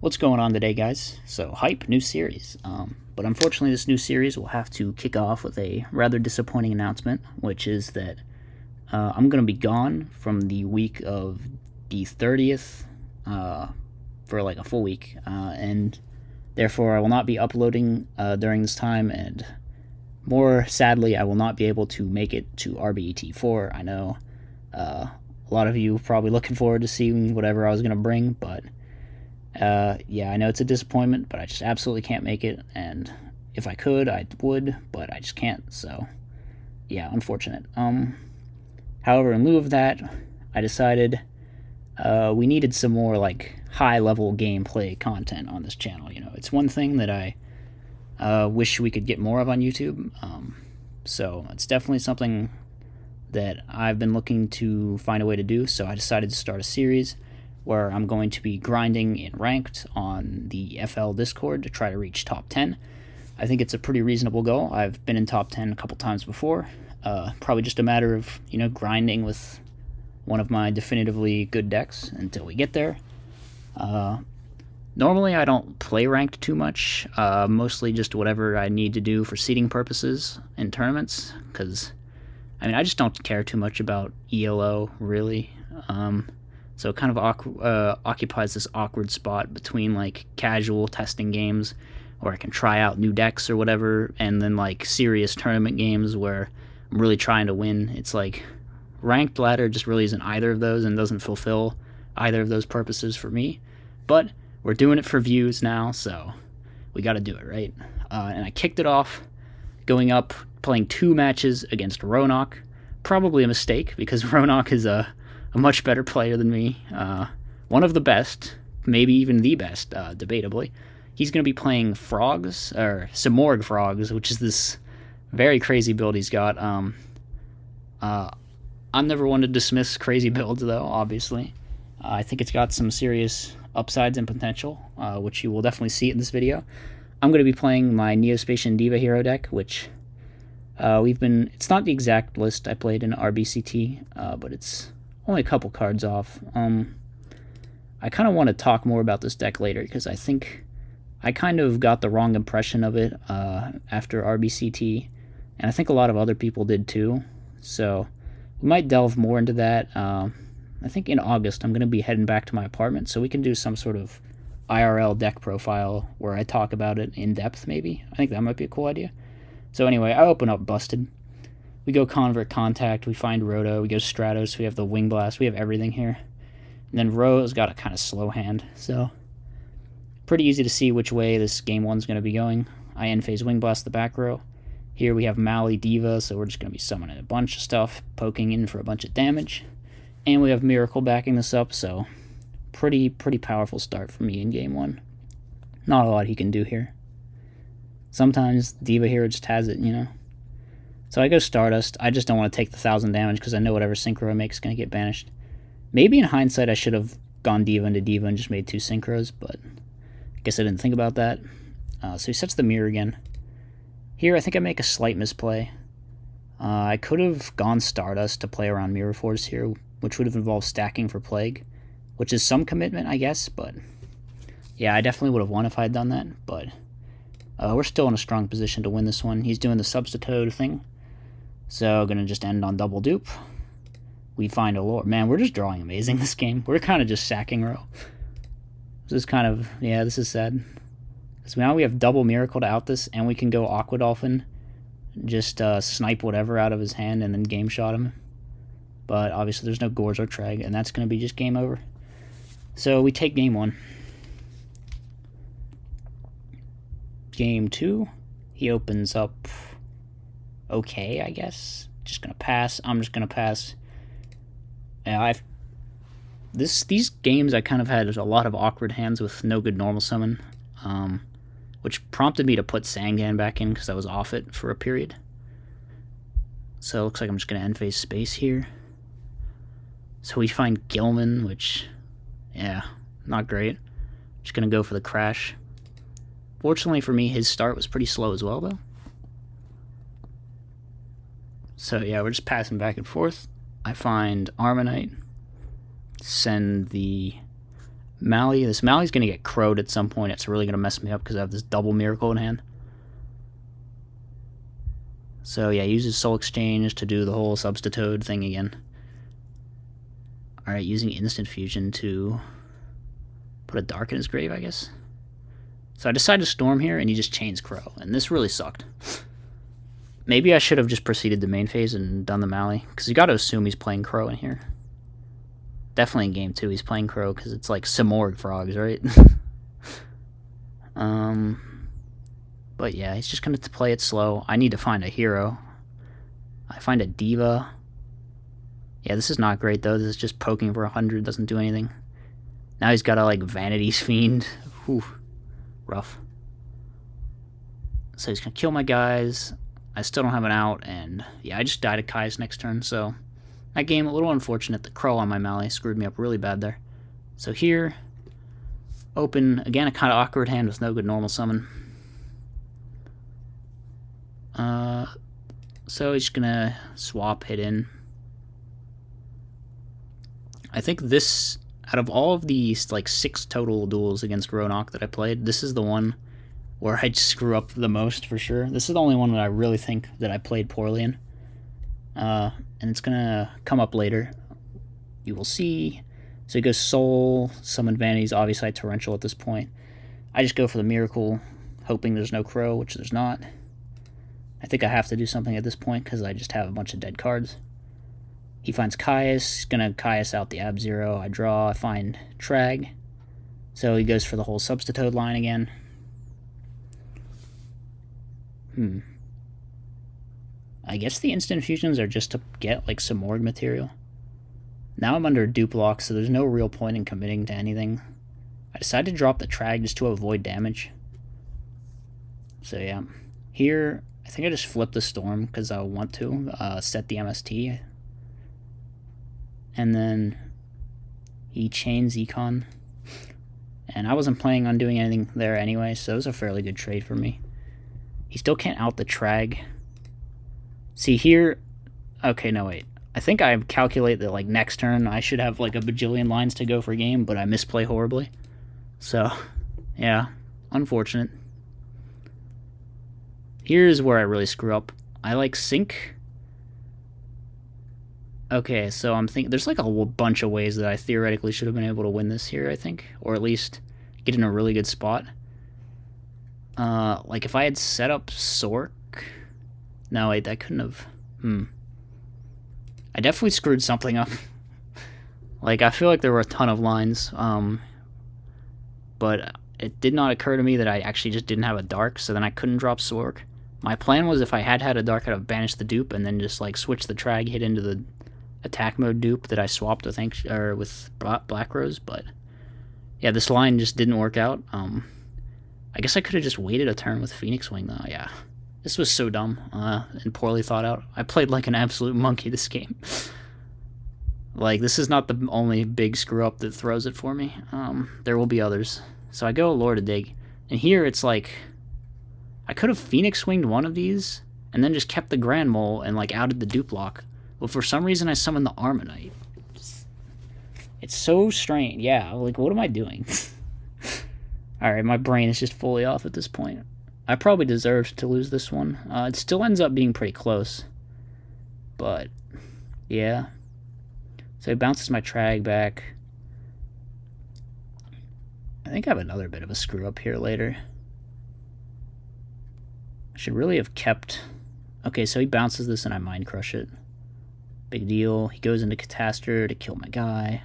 What's going on today, guys? So, hype, new series. But unfortunately, this new series will have to kick off with a rather disappointing announcement, which is that I'm going to be gone from the week of the 30th for like a full week, and therefore I will not be uploading during this time, and more sadly, I will not be able to make it to RBET4. I know a lot of you probably looking forward to seeing whatever I was going to bring, but yeah, I know it's a disappointment, but I just absolutely can't make it, and if I could, I would, but I just can't, so yeah, unfortunate. However, in lieu of that, I decided we needed some more, like, high-level gameplay content on this channel. You know, it's one thing that I wish we could get more of on YouTube, so it's definitely something that I've been looking to find a way to do, so I decided to start a series where I'm going to be grinding in ranked on the FL Discord to try to reach top 10. I think it's a pretty reasonable goal. I've been in top 10 a couple times before. Probably just a matter of, you know, grinding with one of my definitively good decks until we get there. Normally I don't play ranked too much, mostly just whatever I need to do for seeding purposes in tournaments, because, I mean, I just don't care too much about ELO, really. So it kind of occupies this awkward spot between, like, casual testing games where I can try out new decks or whatever, and then, like, serious tournament games where I'm really trying to win. It's like ranked ladder just really isn't either of those and doesn't fulfill either of those purposes for me. But we're doing it for views now, so we got to do it, right? And I kicked it off going up, playing 2 matches against Roghnach. Probably a mistake, because Roghnach is a much better player than me. One of the best, maybe even the best, debatably. He's going to be playing Frogs, or Simorgh Frogs, which is this very crazy build he's got. I'm never one to dismiss crazy builds, though, obviously. I think it's got some serious upsides and potential, which you will definitely see in this video. I'm going to be playing my Neo-Spacian Diva hero deck, which it's not the exact list I played in RBCT, but it's only a couple cards off. I kind of want to talk more about this deck later, because I think I kind of got the wrong impression of it after RBCT, and I think a lot of other people did too, so we might delve more into that. I think in August I'm going to be heading back to my apartment, so we can do some sort of IRL deck profile where I talk about it in depth, maybe. I think that might be a cool idea. So anyway, I open up Busted. We go Convert Contact, we find Roto, we go Stratos, we have the Wing Blast, we have everything here. And then Ro's got a kind of slow hand, so pretty easy to see which way this game one's going to be going. I end-phase Wing Blast the back row. Here we have Mali Diva, so we're just going to be summoning a bunch of stuff, poking in for a bunch of damage. And we have Miracle backing this up, so pretty powerful start for me in game one. Not a lot he can do here. Sometimes Diva here just has it, you know. So I go Stardust. I just don't want to take the 1,000 damage because I know whatever Synchro I make is going to get banished. Maybe in hindsight I should have gone Diva into Diva and just made 2 Synchros, but I guess I didn't think about that. So he sets the mirror again. Here I think I make a slight misplay. I could have gone Stardust to play around Mirror Force here, which would have involved stacking for Plague, which is some commitment, I guess, but yeah, I definitely would have won if I had done that, but we're still in a strong position to win this one. He's doing the Substitute thing, so going to just end on double dupe. We find a lore. Man, we're just drawing amazing this game. We're kind of just sacking Ro. This is kind of, yeah, this is sad. Because now we have double Miracle to out this, and we can go Aqua Dolphin, just snipe whatever out of his hand and then game shot him. But obviously there's no Gorz or Treg, and that's going to be just game over. So we take game 1. Game 2, he opens up okay, I guess. Just going to pass. I'm just going to pass. These games I kind of had a lot of awkward hands with no good normal summon, which prompted me to put Sangan back in because I was off it for a period. So it looks like I'm just going to end-phase Space here. So we find Gilman, which, yeah, not great. Just going to go for the Crash. Fortunately for me, his start was pretty slow as well, though. So yeah, we're just passing back and forth. I find Armonite, send the Mally. This Mally's going to get crowed at some point. It's really going to mess me up because I have this double Miracle in hand. So yeah, uses Soul Exchange to do the whole Substitute thing again. Alright, using Instant Fusion to put a Dark in his grave, I guess. So I decide to Storm here, and he just chains Crow, and this really sucked. Maybe I should have just proceeded to main phase and done the Mally, because you got to assume he's playing Crow in here. Definitely in game 2 he's playing Crow, because it's like Simorgh frogs, right? But yeah, he's just going to play it slow. I need to find a hero. I find a Diva. Yeah, this is not great, though. This is just poking for 100, doesn't do anything. Now he's got a, like, Vanity's Fiend. Whew. Rough. So he's going to kill my guys. I still don't have an out, and yeah, I just died to Kai's next turn, so that game, a little unfortunate. The Crow on my Mally screwed me up really bad there. So here, open, again, a kind of awkward hand with no good normal summon. So he's gonna swap, hit in. I think this, out of all of these, like, 6 total duels against Roghnach that I played, this is the one where I screw up the most, for sure. This is the only one that I really think that I played poorly in. And it's gonna come up later. You will see. So he goes Soul, Summon Vanities, obviously Torrential at this point. I just go for the Miracle, hoping there's no Crow, which there's not. I think I have to do something at this point, because I just have a bunch of dead cards. He finds Caius, he's gonna Caius out the Ab-Zero. I draw, I find Trag. So he goes for the whole Substitute line again. I guess the instant fusions are just to get, like, Simorgh material. Now I'm under a dupe lock, so there's no real point in committing to anything. I decided to drop the Trag just to avoid damage. So yeah. Here, I think I just flip the Storm because I want to set the MST. And then he chains Econ. And I wasn't planning on doing anything there anyway, so it was a fairly good trade for me. He still can't out the Trag. See here, okay, no wait. I think I calculate that, like, next turn I should have like a bajillion lines to go for game, but I misplay horribly. So, yeah, unfortunate. Here's where I really screw up. I, like, sync. Okay, so I'm thinking there's, like, a whole bunch of ways that I theoretically should have been able to win this here, I think, or at least get in a really good spot. Like, if I had set up Sork. No, wait, that couldn't have. I definitely screwed something up. Like, I feel like there were a ton of lines, but it did not occur to me that I actually just didn't have a Dark, so then I couldn't drop Sork. My plan was if I had a Dark, I'd have banished the dupe and then just, like, switch the Trag, hit into the attack mode dupe that I swapped with with Black Rose, but yeah, this line just didn't work out. I guess I could have just waited a turn with Phoenix Wing, though. Yeah, this was so dumb and poorly thought out. I played like an absolute monkey this game. Like, this is not the only big screw up that throws it for me. There will be others. So I go Lord of Dig, and here it's like I could have Phoenix Winged one of these and then just kept the Grand Mole and, like, outed the dupe lock. But for some reason I summoned the Armonite. It's so strange. Yeah, like, what am I doing? Alright, my brain is just fully off at this point. I probably deserved to lose this one. It still ends up being pretty close. But, yeah. So he bounces my Trag back. I think I have another bit of a screw up here later. I should really have kept... Okay, so he bounces this and I Mind Crush it. Big deal. He goes into Catastor to kill my guy.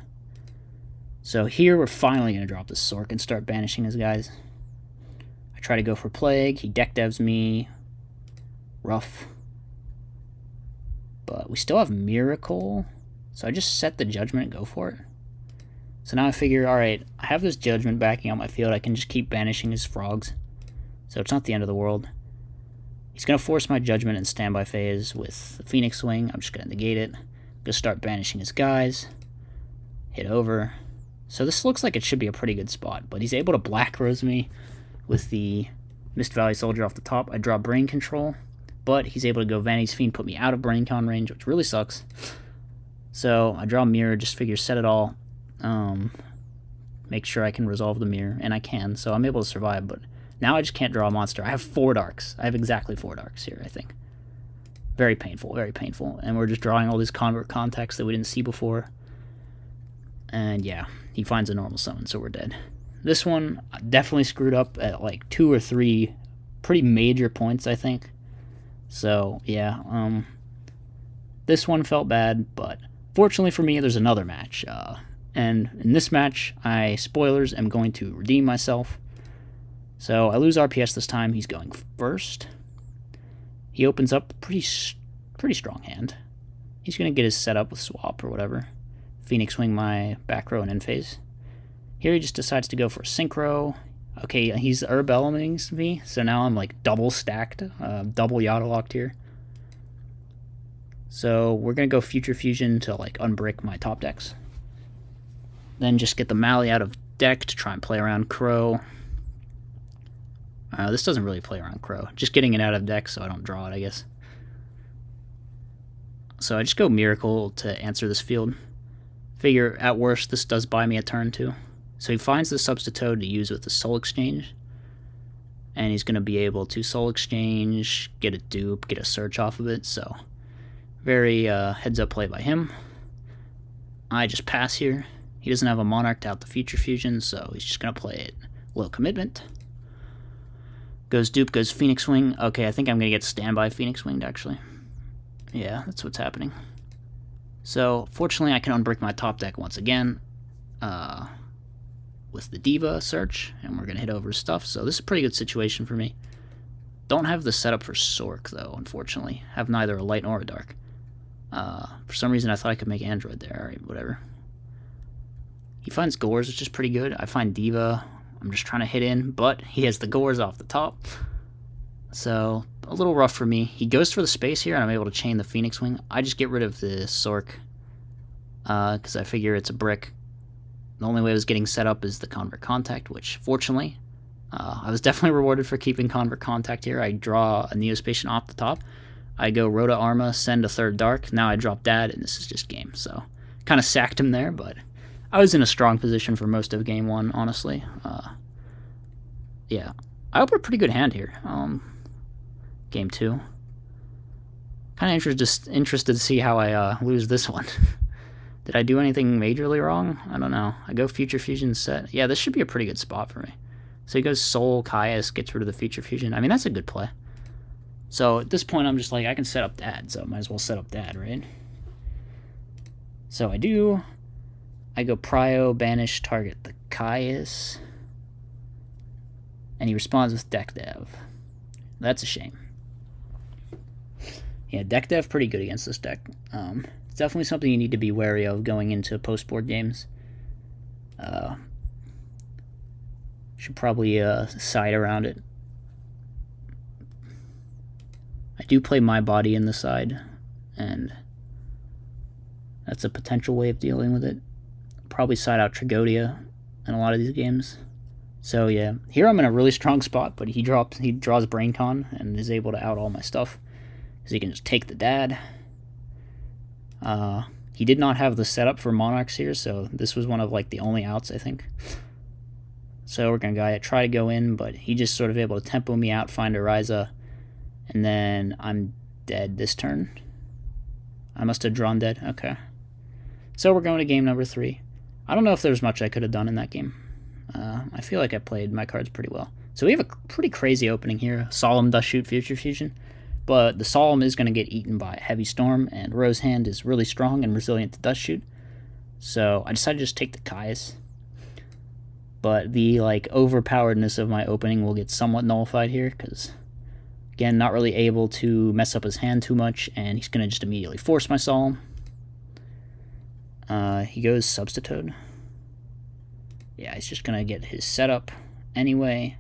So here we're finally going to drop the Sork and start banishing his guys. I try to go for Plague. He deck devs me. Rough. But we still have Miracle. So I just set the Judgment and go for it. So now I figure, alright, I have this Judgment backing out my field. I can just keep banishing his frogs. So it's not the end of the world. He's going to force my Judgment in standby phase with the Phoenix Wing. I'm just going to negate it. I'm going to start banishing his guys. Hit over. So this looks like it should be a pretty good spot. But he's able to Black Rose me with the Mist Valley Soldier off the top. I draw Brain Control. But he's able to go Vanity's Fiend, put me out of Brain Con range, which really sucks. So I draw Mirror, just figure set it all. Maybe make sure I can resolve the mirror, and I can, so I'm able to survive, but now I just can't draw a monster. I have 4 darks. I have exactly 4 darks here, I think. Very painful, and we're just drawing all these convert contacts that we didn't see before. And yeah, he finds a normal summon, so we're dead. This one definitely screwed up at like 2 or 3 pretty major points, I think. So yeah, this one felt bad, but fortunately for me, there's another match. And in this match, spoilers, am going to redeem myself. So I lose RPS this time. He's going first. He opens up a pretty strong hand. He's going to get his setup with swap or whatever. Phoenix Wing my back row and end phase. Here he just decides to go for a synchro. Okay, he's herb elementing me, so now I'm like double stacked, double Yada locked here. So we're going to go Future Fusion to like unbrick my top decks. Then just get the Mally out of deck to try and play around Crow. This doesn't really play around Crow. Just getting it out of deck so I don't draw it, I guess. So I just go Miracle to answer this field. Figure, at worst, this does buy me a turn too. So he finds the Substitute to use with the Soul Exchange. And he's going to be able to Soul Exchange, get a dupe, get a search off of it. So very heads-up play by him. I just pass here. He doesn't have a Monarch to out the Future Fusion, so he's just going to play it low commitment. Goes dupe, goes Phoenix Wing. Okay, I think I'm going to get standby Phoenix Winged, actually. Yeah, that's what's happening. So, fortunately, I can unbrick my top deck once again with the Diva search, and we're going to hit over his stuff. So this is a pretty good situation for me. Don't have the setup for Sork, though, unfortunately. Have neither a light nor a dark. For some reason, I thought I could make Android there. Alright, whatever. He finds Gores, which is pretty good. I find Diva. I'm just trying to hit in, but he has the Gores off the top. So, a little rough for me. He goes for the space here, and I'm able to chain the Phoenix Wing. I just get rid of the Sork, because I figure it's a brick. The only way I was getting set up is the Convert Contact, which, fortunately, I was definitely rewarded for keeping Convert Contact here. I draw a Neo-Spacian off the top. I go Rhoda Arma, send a third Dark. Now I drop Dad, and this is just game. So, kind of sacked him there, but I was in a strong position for most of game 1, honestly. Yeah, I opened a pretty good hand here. Game 2. Kind of interested to see how I lose this one. Did I do anything majorly wrong? I don't know. I go Future Fusion set. Yeah, this should be a pretty good spot for me. So he goes Soul, Caius, gets rid of the Future Fusion. I mean, that's a good play. So at this point, I'm just like, I can set up Dad, so I might as well set up Dad, right? So I do. I go Prio, banish, target the Caius. And he responds with Deck Dev. That's a shame. Yeah, Deck Dev pretty good against this deck. It's definitely something you need to be wary of going into post-board games. Should probably side around it. I do play my body in the side, and that's a potential way of dealing with it. Probably side out Tragodia in a lot of these games. So yeah, here I'm in a really strong spot, but he draws BrainCon and is able to out all my stuff. Because he can just take the Dad. He did not have the setup for Monarchs here, so this was one of like the only outs, I think. So we're going to try to go in, but he just sort of able to tempo me out, find a Ryza, and then I'm dead this turn. I must have drawn dead. Okay. So we're going to game number 3. I don't know if there's much I could have done in that game. I feel like I played my cards pretty well. So we have a pretty crazy opening here. Solemn does shoot Future Fusion, but the Solemn is going to get eaten by a Heavy Storm, and Rose Hand is really strong and resilient to Dust Shoot. So I decided to just take the Caius. But the overpoweredness of my opening will get somewhat nullified here, because again, not really able to mess up his hand too much, and he's going to just immediately force my Solemn. He goes Substitute. Yeah, he's just going to get his setup anyway.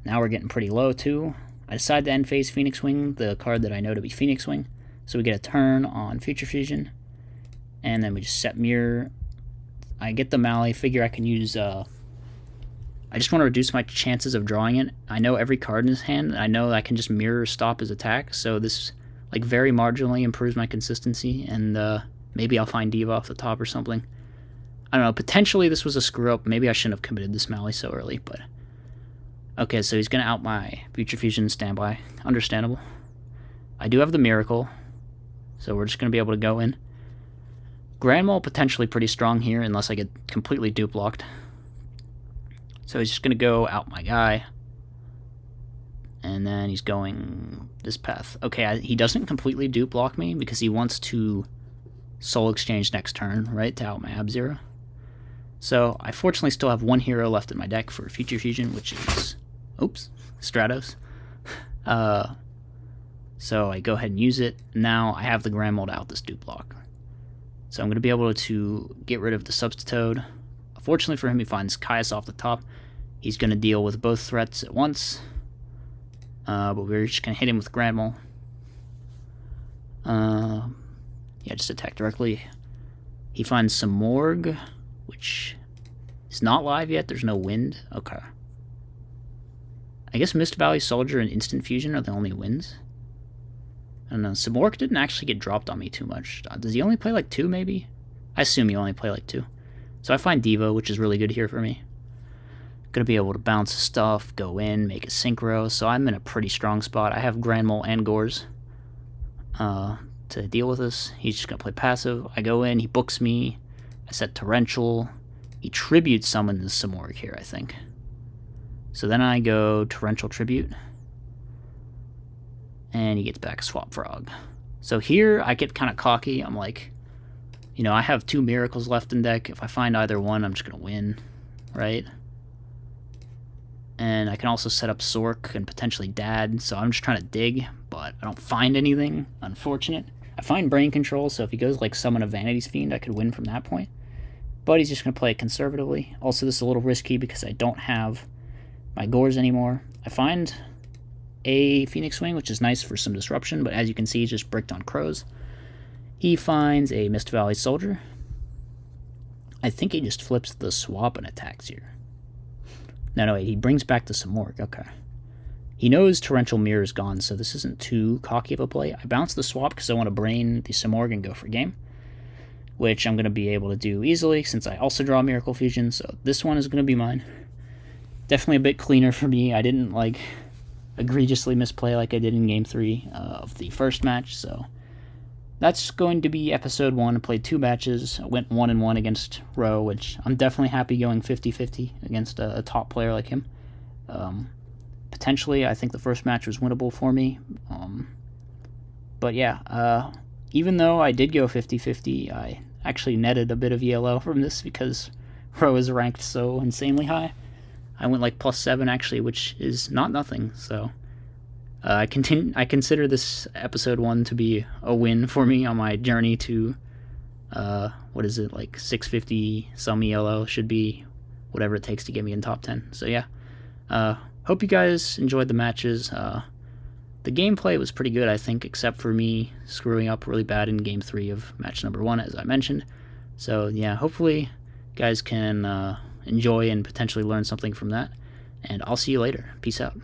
Now we're getting pretty low, too. I decide to end phase Phoenix Wing, the card that I know to be Phoenix Wing. So we get a turn on Future Fusion. And then we just set Mirror. I get the Mally, figure I can use... I just want to reduce my chances of drawing it. I know every card in his hand. I know I can just Mirror stop his attack. So this very marginally improves my consistency. And maybe I'll find Diva off the top or something. I don't know, potentially this was a screw-up. Maybe I shouldn't have committed this Mally so early, but... Okay, so he's going to out my Future Fusion standby. Understandable. I do have the Miracle, so we're just going to be able to go in. Grand Mole potentially pretty strong here, unless I get completely dupe locked. So he's just going to go out my guy. And then he's going this path. Okay, he doesn't completely dupe block me, because he wants to Soul Exchange next turn, right, to out my Ab-Zero. So I fortunately still have one hero left in my deck for Future Fusion, which is, oops, Stratos. So I go ahead and use it. Now I have the Grand Mole to out this dupe block. So I'm going to be able to get rid of the Substitoad. Fortunately for him, he finds Caius off the top. He's going to deal with both threats at once. But we're just going to hit him with Grand Mole. Yeah, just attack directly. He finds Simorgh, which is not live yet. There's no wind. Okay. I guess Mist Valley Soldier and Instant Fusion are the only wins. I don't know. Simorgh didn't actually get dropped on me too much. Does he only play like 2, maybe? I assume he only play like 2. So I find Devo, which is really good here for me. Gonna be able to bounce stuff, go in, make a Synchro. So I'm in a pretty strong spot. I have Grand Mole and Gores to deal with this. He's just gonna play passive. I go in, he books me. I set Torrential. He Tribute summons Simorgh here, I think. So then I go Torrential Tribute. And he gets back a Swap Frog. So here I get kind of cocky. I'm like, you know, I have 2 Miracles left in deck. If I find either one, I'm just going to win, right? And I can also set up Sork and potentially Dad. So I'm just trying to dig, but I don't find anything. Unfortunate. I find Brain Control, so if he goes like Summon a Vanity's Fiend, I could win from that point. But he's just going to play it conservatively. Also, this is a little risky because I don't have my Gores anymore. I find a Phoenix Wing, which is nice for some disruption, but as you can see, he's just bricked on Crows. He finds a Mist Valley Soldier. I think he just flips the swap and attacks here. No, wait, he brings back the Simorgh. Okay. He knows Torrential Mirror is gone, so this isn't too cocky of a play. I bounce the swap because I want to brain the Simorgh and go for game, which I'm going to be able to do easily since I also draw Miracle Fusion, so this one is going to be mine. Definitely a bit cleaner for me. I didn't, like, egregiously misplay like I did in Game 3 of the first match, so that's going to be Episode 1. I played 2 matches. I went 1-1 against Ro, which I'm definitely happy going 50-50 against a top player like him. Potentially, I think the first match was winnable for me. But yeah, even though I did go 50-50, I actually netted a bit of ELO from this because Ro is ranked so insanely high. I went like +7 actually, which is not nothing, so I consider this Episode 1 to be a win for me on my journey to, what is it, like 650 some ELO, should be whatever it takes to get me in top 10. So yeah, hope you guys enjoyed the matches. The gameplay was pretty good, I think, except for me screwing up really bad in Game 3 of match number 1, as I mentioned. So yeah, hopefully you guys can enjoy and potentially learn something from that, and I'll see you later. Peace out.